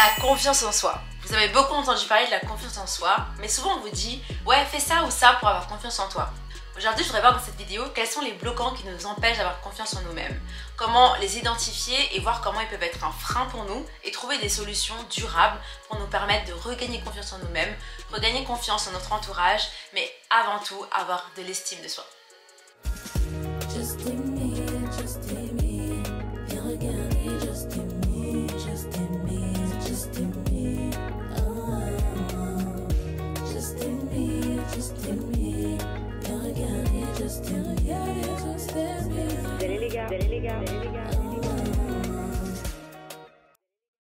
La confiance en soi. Vous avez beaucoup entendu parler de la confiance en soi, mais souvent on vous dit ouais, fais ça ou ça pour avoir confiance en toi. Aujourd'hui, je voudrais voir dans cette vidéo quels sont les bloquants qui nous empêchent d'avoir confiance en nous-mêmes, comment les identifier et voir comment ils peuvent être un frein pour nous et trouver des solutions durables pour nous permettre de regagner confiance en nous-mêmes, regagner confiance en notre entourage, mais avant tout avoir de l'estime de soi.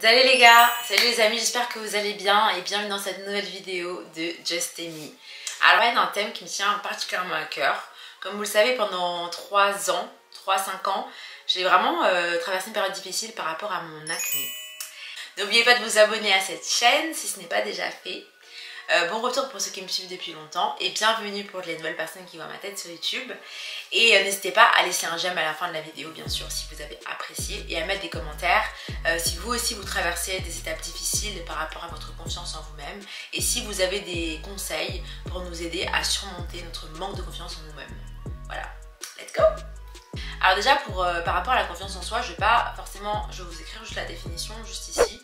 Salut les gars, salut les amis, j'espère que vous allez bien et bienvenue dans cette nouvelle vidéo de Just Me. Alors, il y a un thème qui me tient particulièrement à cœur. Comme vous le savez, pendant 3 ans, 3-5 ans, j'ai vraiment traversé une période difficile par rapport à mon acné. N'oubliez pas de vous abonner à cette chaîne si ce n'est pas déjà fait. Bon retour pour ceux qui me suivent depuis longtemps et bienvenue pour les nouvelles personnes qui voient ma tête sur YouTube. Et n'hésitez pas à laisser un j'aime à la fin de la vidéo bien sûr si vous avez apprécié et à mettre des commentaires si vous aussi vous traversez des étapes difficiles par rapport à votre confiance en vous-même et si vous avez des conseils pour nous aider à surmonter notre manque de confiance en nous-mêmes. Voilà, let's go! Alors déjà par rapport à la confiance en soi, je vais vous écrire juste la définition juste ici,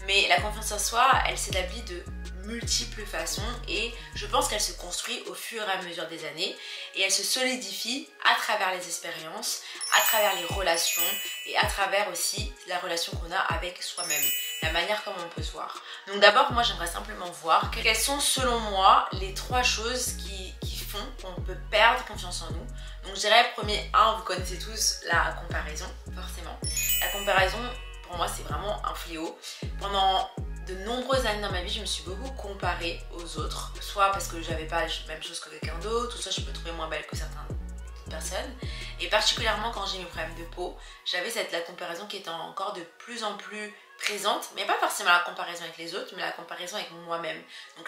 mais la confiance en soi elle s'établit de multiples façons et je pense qu'elle se construit au fur et à mesure des années et elle se solidifie à travers les expériences, à travers les relations et à travers aussi la relation qu'on a avec soi-même, la manière comme on peut se voir. Donc d'abord moi j'aimerais simplement voir quelles sont selon moi les 3 choses qui font qu'on peut perdre confiance en nous. Donc je dirais premier 1, vous connaissez tous la comparaison forcément. La comparaison pour moi c'est vraiment un fléau. Pendant de nombreuses années dans ma vie, je me suis beaucoup comparée aux autres, soit parce que j'avais pas la même chose que quelqu'un d'autre, ou soit je me trouvais moins belle que certaines personnes. Et particulièrement quand j'ai mes problèmes de peau, j'avais la comparaison qui était encore de plus en plus présente, mais pas forcément la comparaison avec les autres, mais la comparaison avec moi-même. Donc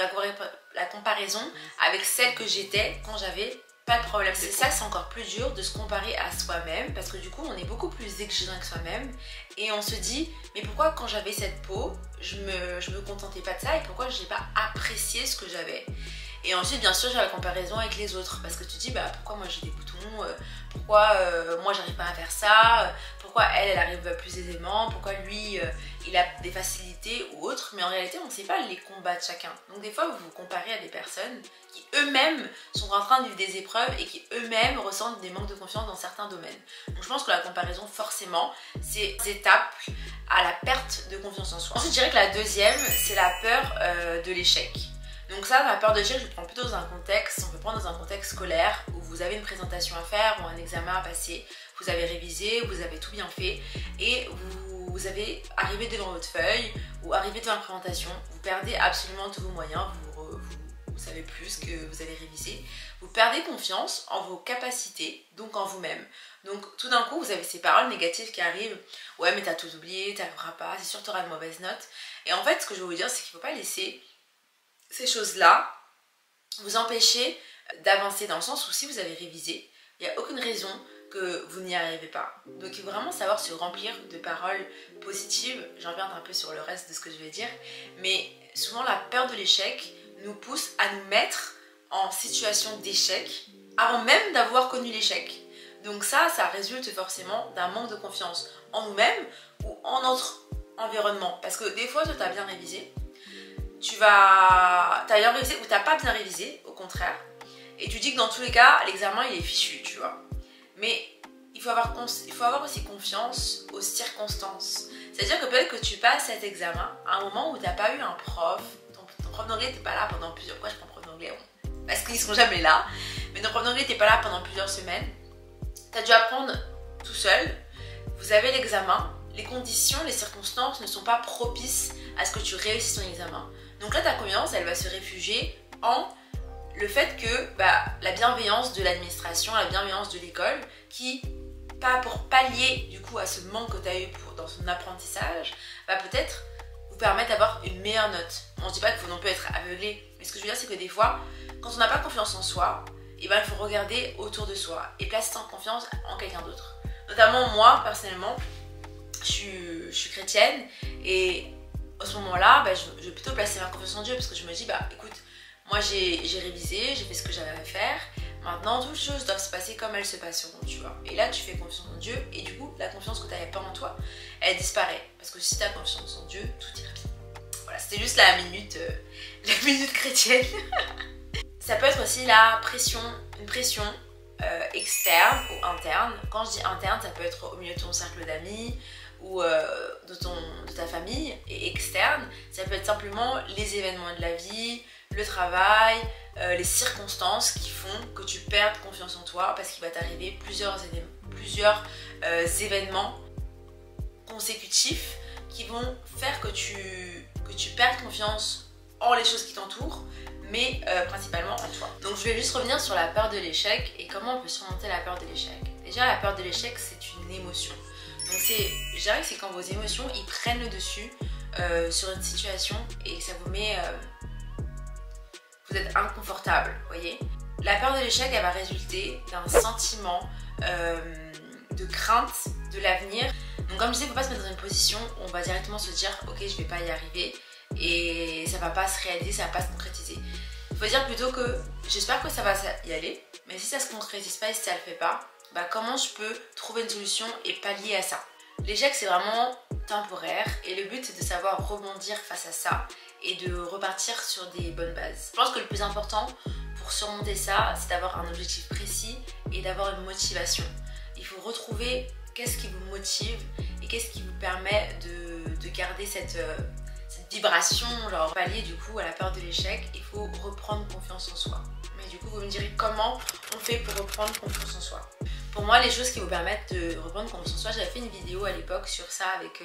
la comparaison avec celle que j'étais quand j'avais pas de problème. C'est ça, c'est encore plus dur de se comparer à soi-même parce que du coup on est beaucoup plus exigeant que soi-même et on se dit mais pourquoi quand j'avais cette peau je me contentais pas de ça et pourquoi je n'ai pas apprécié ce que j'avais. Et ensuite bien sûr j'ai la comparaison avec les autres parce que tu te dis bah pourquoi moi j'ai des boutons, pourquoi moi j'arrive pas à faire ça, pourquoi elle arrive plus aisément, pourquoi lui il a des facilités ou autre, mais en réalité on ne sait pas les combats de chacun. Donc des fois vous vous comparez à des personnes qui eux-mêmes sont en train de vivre des épreuves et qui eux-mêmes ressentent des manques de confiance dans certains domaines. Donc je pense que la comparaison forcément c'est des étapes à la perte de confiance en soi. Ensuite je dirais que la deuxième c'est la peur de l'échec. Donc ça, la peur de l'échec, je le prends plutôt dans un contexte, on peut prendre dans un contexte scolaire où vous avez une présentation à faire ou un examen à passer, vous avez révisé, vous avez tout bien fait et vous avez arrivé devant votre feuille ou arrivé devant la présentation, vous perdez absolument tous vos moyens, vous savez plus ce que vous avez révisé, vous perdez confiance en vos capacités, donc en vous-même. Donc tout d'un coup, vous avez ces paroles négatives qui arrivent, ouais mais t'as tout oublié, t'arriveras pas, c'est sûr t'auras de mauvaises notes. Et en fait, ce que je veux vous dire, c'est qu'il ne faut pas laisser ces choses-là vous empêcher d'avancer dans le sens où si vous avez révisé, il n'y a aucune raison que vous n'y arrivez pas. Donc il faut vraiment savoir se remplir de paroles positives. J'en reviens un peu sur le reste de ce que je vais dire, mais souvent la peur de l'échec nous pousse à nous mettre en situation d'échec avant même d'avoir connu l'échec. Donc ça résulte forcément d'un manque de confiance en nous-mêmes ou en notre environnement. Parce que des fois, toi, tu as bien révisé, t'as bien révisé ou t'as pas bien révisé, au contraire, et tu dis que dans tous les cas, l'examen il est fichu, tu vois. Mais il faut avoir aussi confiance aux circonstances. C'est-à-dire que peut-être que tu passes cet examen à un moment où t'as pas eu un prof, ton prof d'anglais n'était pas là pendant plusieurs... Pourquoi je prends prof d'anglais? Parce qu'ils sont jamais là. Mais ton prof d'anglais n'était pas là pendant plusieurs semaines. T'as dû apprendre tout seul. Vous avez l'examen. Les conditions, les circonstances ne sont pas propices à ce que tu réussisses ton examen. Donc là, ta confiance, elle va se réfugier en le fait que la bienveillance de l'administration, la bienveillance de l'école, qui, pas pour pallier du coup à ce manque que tu as eu dans son apprentissage, va peut-être vous permettre d'avoir une meilleure note. On ne dit pas qu'il faut non plus être aveuglé, mais ce que je veux dire, c'est que des fois, quand on n'a pas confiance en soi, il faut regarder autour de soi et placer sa confiance en quelqu'un d'autre. Notamment moi, personnellement, je suis chrétienne et en ce ce moment-là, bah, je vais plutôt placer ma confiance en Dieu parce que je me dis, bah écoute, moi j'ai révisé, j'ai fait ce que j'avais à faire. Maintenant, toutes les choses doivent se passer comme elles se passeront, tu vois. Et là, tu fais confiance en Dieu et du coup, la confiance que tu n'avais pas en toi, elle disparaît. Parce que si tu as confiance en Dieu, tout ira bien. Voilà, c'était juste la minute chrétienne. Ça peut être aussi la pression, une pression externe ou interne. Quand je dis interne, ça peut être au milieu de ton cercle d'amis ou de ta famille. Et externe, ça peut être simplement les événements de la vie, le travail, les circonstances qui font que tu perdes confiance en toi parce qu'il va t'arriver plusieurs événements consécutifs qui vont faire que tu perdes confiance en les choses qui t'entourent, mais principalement en toi. Donc je vais juste revenir sur la peur de l'échec et comment on peut surmonter la peur de l'échec. Déjà, la peur de l'échec, c'est une émotion. Donc je dirais que c'est quand vos émotions ils prennent le dessus sur une situation et ça vous met... vous êtes inconfortable, vous voyez. La peur de l'échec, elle va résulter d'un sentiment de crainte de l'avenir. Donc comme je disais, il ne faut pas se mettre dans une position où on va directement se dire ok, je vais pas y arriver et ça va pas se réaliser, ça va pas se concrétiser. Il faut dire plutôt que j'espère que ça va y aller, mais si ça se concrétise pas et si ça le fait pas, bah comment je peux trouver une solution et pallier à ça. L'échec, c'est vraiment temporaire et le but c'est de savoir rebondir face à ça et de repartir sur des bonnes bases. Je pense que le plus important pour surmonter ça, c'est d'avoir un objectif précis et d'avoir une motivation. Il faut retrouver qu'est-ce qui vous motive et qu'est-ce qui vous permet de garder cette vibration, genre pallier du coup à la peur de l'échec. Il faut reprendre confiance en soi. Mais du coup, vous me direz comment on fait pour reprendre confiance en soi. Pour moi, les choses qui vous permettent de reprendre confiance en soi, j'avais fait une vidéo à l'époque sur ça avec...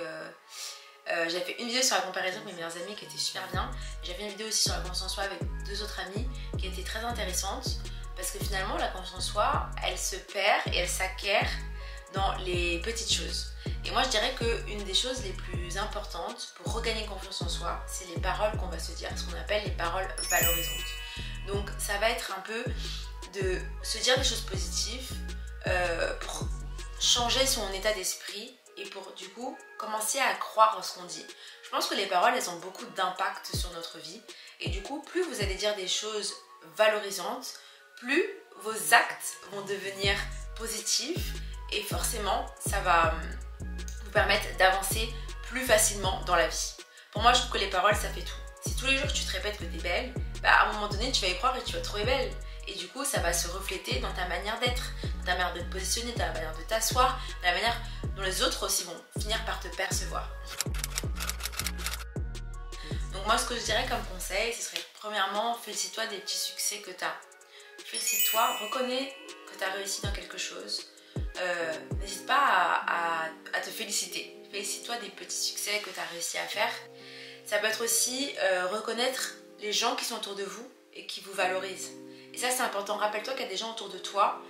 j'avais fait une vidéo sur la comparaison avec mes meilleures amies qui était super bien. J'avais fait une vidéo aussi sur la confiance en soi avec 2 autres amies qui était très intéressante parce que finalement la confiance en soi elle se perd et elle s'acquiert dans les petites choses. Et moi je dirais qu'une des choses les plus importantes pour regagner confiance en soi, c'est les paroles qu'on va se dire, ce qu'on appelle les paroles valorisantes. Donc ça va être un peu de se dire des choses positives pour changer son état d'esprit et pour du coup commencer à croire en ce qu'on dit. Je pense que les paroles elles ont beaucoup d'impact sur notre vie et du coup plus vous allez dire des choses valorisantes, plus vos actes vont devenir positifs et forcément ça va vous permettre d'avancer plus facilement dans la vie. Pour moi je trouve que les paroles ça fait tout. Si tous les jours tu te répètes que tu es belle, bah à un moment donné tu vas y croire et tu vas te trouver belle. Et du coup ça va se refléter dans ta manière d'être, dans ta manière de te positionner, dans ta manière de t'asseoir, dans la manière dont les autres aussi vont finir par te percevoir. Donc moi ce que je dirais comme conseil, ce serait premièrement félicite-toi des petits succès que tu as. Félicite-toi, reconnais que tu as réussi dans quelque chose. N'hésite pas à te féliciter. Félicite-toi des petits succès que tu as réussi à faire. Ça peut être aussi reconnaître les gens qui sont autour de vous et qui vous valorisent. Et ça c'est important, rappelle-toi qu'il y a des gens autour de toi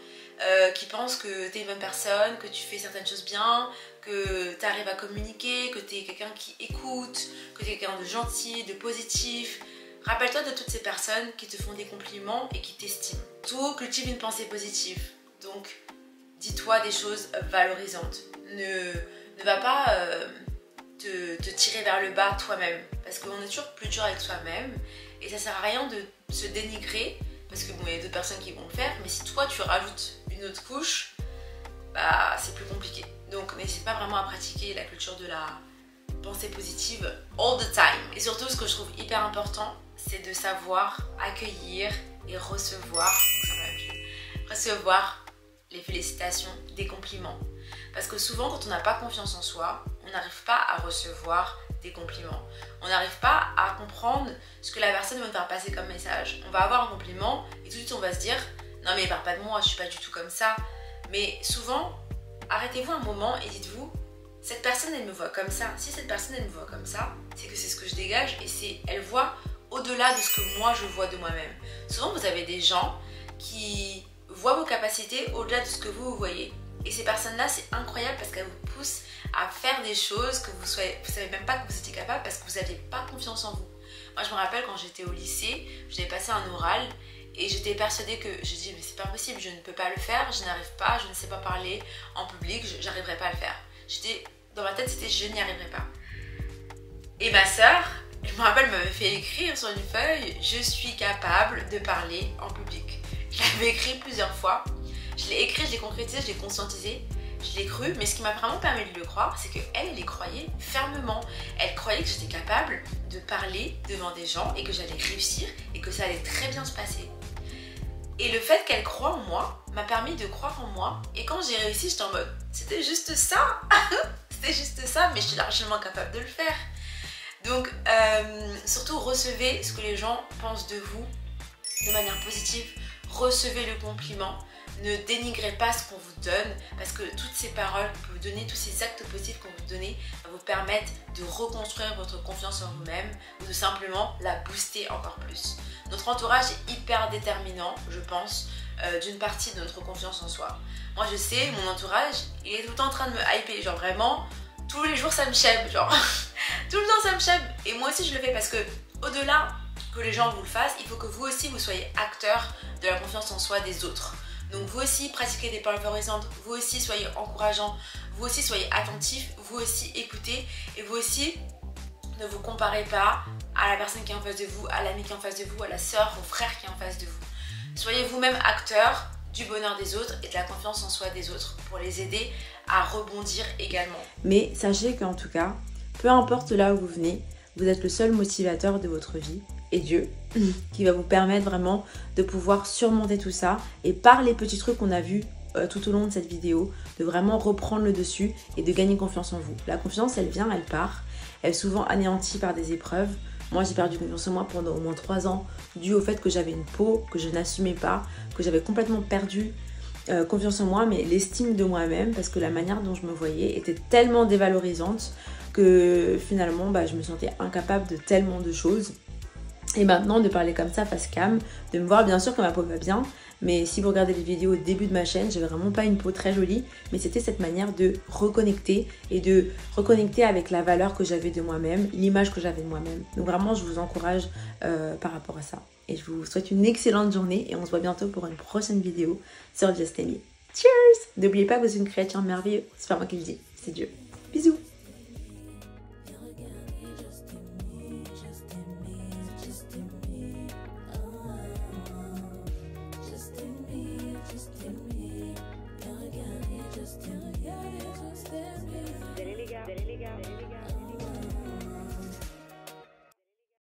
qui pensent que tu es une bonne personne, que tu fais certaines choses bien, que tu arrives à communiquer, que tu es quelqu'un qui écoute, que tu es quelqu'un de gentil, de positif. Rappelle-toi de toutes ces personnes qui te font des compliments et qui t'estiment. Tout cultive une pensée positive. Donc dis-toi des choses valorisantes. Ne va pas te tirer vers le bas toi-même. Parce qu'on est toujours plus dur avec soi-même. Et ça sert à rien de se dénigrer. Parce que bon, il y a d'autres personnes qui vont le faire. Mais si toi tu rajoutes une autre couche, bah c'est plus compliqué. Donc n'hésite pas vraiment à pratiquer la culture de la pensée positive all the time. Et surtout ce que je trouve hyper important, c'est de savoir accueillir et recevoir les félicitations, des compliments. Parce que souvent quand on n'a pas confiance en soi, on n'arrive pas à recevoir des compliments. On n'arrive pas à comprendre ce que la personne veut nous faire passer comme message. On va avoir un compliment et tout de suite on va se dire non mais parle pas de moi, je suis pas du tout comme ça. Mais souvent, arrêtez-vous un moment et dites-vous cette personne elle me voit comme ça. Si cette personne elle me voit comme ça, c'est que c'est ce que je dégage et elle voit au-delà de ce que moi je vois de moi-même. Souvent vous avez des gens qui voient vos capacités au-delà de ce que vous voyez. Et ces personnes-là, c'est incroyable parce qu'elles vous poussent à faire des choses que vous savez même pas que vous étiez capable parce que vous n'aviez pas confiance en vous. Moi, je me rappelle quand j'étais au lycée, j'avais passé un oral et j'étais persuadée que j'ai dit mais c'est pas possible, je ne peux pas le faire, je n'arrive pas, je ne sais pas parler en public, j'arriverai pas à le faire. Dans ma tête, c'était je n'y arriverai pas. Et ma sœur, Je me rappelle, m'avait fait écrire sur une feuille « Je suis capable de parler en public ». Je l'avais écrit plusieurs fois. Je l'ai écrit, je l'ai concrétisé, je l'ai conscientisé. Je l'ai cru, mais ce qui m'a vraiment permis de le croire, c'est qu'elle y croyait fermement. Elle croyait que j'étais capable de parler devant des gens et que j'allais réussir et que ça allait très bien se passer. Et le fait qu'elle croie en moi m'a permis de croire en moi. Et quand j'ai réussi, j'étais en mode « C'était juste ça !» C'était juste ça, mais je suis largement capable de le faire. Donc, surtout, recevez ce que les gens pensent de vous de manière positive. Recevez le compliment. Ne dénigrez pas ce qu'on vous donne, parce que toutes ces paroles que vous donnez, tous ces actes positifs qu'on vous donne, vous permettent de reconstruire votre confiance en vous-même ou de simplement la booster encore plus. Notre entourage est hyper déterminant, je pense, d'une partie de notre confiance en soi. Moi je sais, mon entourage, il est tout le temps en train de me hyper, genre vraiment, tous les jours ça me chèbe, genre tout le temps ça me chèbe. Et moi aussi je le fais parce que au-delà que les gens vous le fassent, il faut que vous aussi vous soyez acteur de la confiance en soi des autres. Donc vous aussi pratiquez des paroles valorisantes, vous aussi soyez encourageant, vous aussi soyez attentif, vous aussi écoutez et vous aussi ne vous comparez pas à la personne qui est en face de vous, à l'ami qui est en face de vous, à la sœur, au frère qui est en face de vous. Soyez vous-même acteur du bonheur des autres et de la confiance en soi des autres pour les aider à rebondir également. Mais sachez qu'en tout cas, peu importe là où vous venez, vous êtes le seul motivateur de votre vie et Dieu qui va vous permettre vraiment de pouvoir surmonter tout ça et par les petits trucs qu'on a vus tout au long de cette vidéo, de vraiment reprendre le dessus et de gagner confiance en vous. La confiance, elle vient, elle part, elle est souvent anéantie par des épreuves. Moi, j'ai perdu confiance en moi pendant au moins 3 ans dû au fait que j'avais une peau que je n'assumais pas, que j'avais complètement perdu confiance en moi, mais l'estime de moi-même parce que la manière dont je me voyais était tellement dévalorisante que finalement, je me sentais incapable de tellement de choses. Et maintenant, de parler comme ça face cam, de me voir, bien sûr que ma peau va bien, mais si vous regardez les vidéos au début de ma chaîne, j'avais vraiment pas une peau très jolie, mais c'était cette manière de reconnecter et de reconnecter avec la valeur que j'avais de moi-même, l'image que j'avais de moi-même. Donc vraiment, je vous encourage par rapport à ça. Et je vous souhaite une excellente journée et on se voit bientôt pour une prochaine vidéo sur Just Amy. Cheers! N'oubliez pas que vous êtes une créature merveilleuse, c'est pas moi qui le dis, c'est Dieu. Bisous!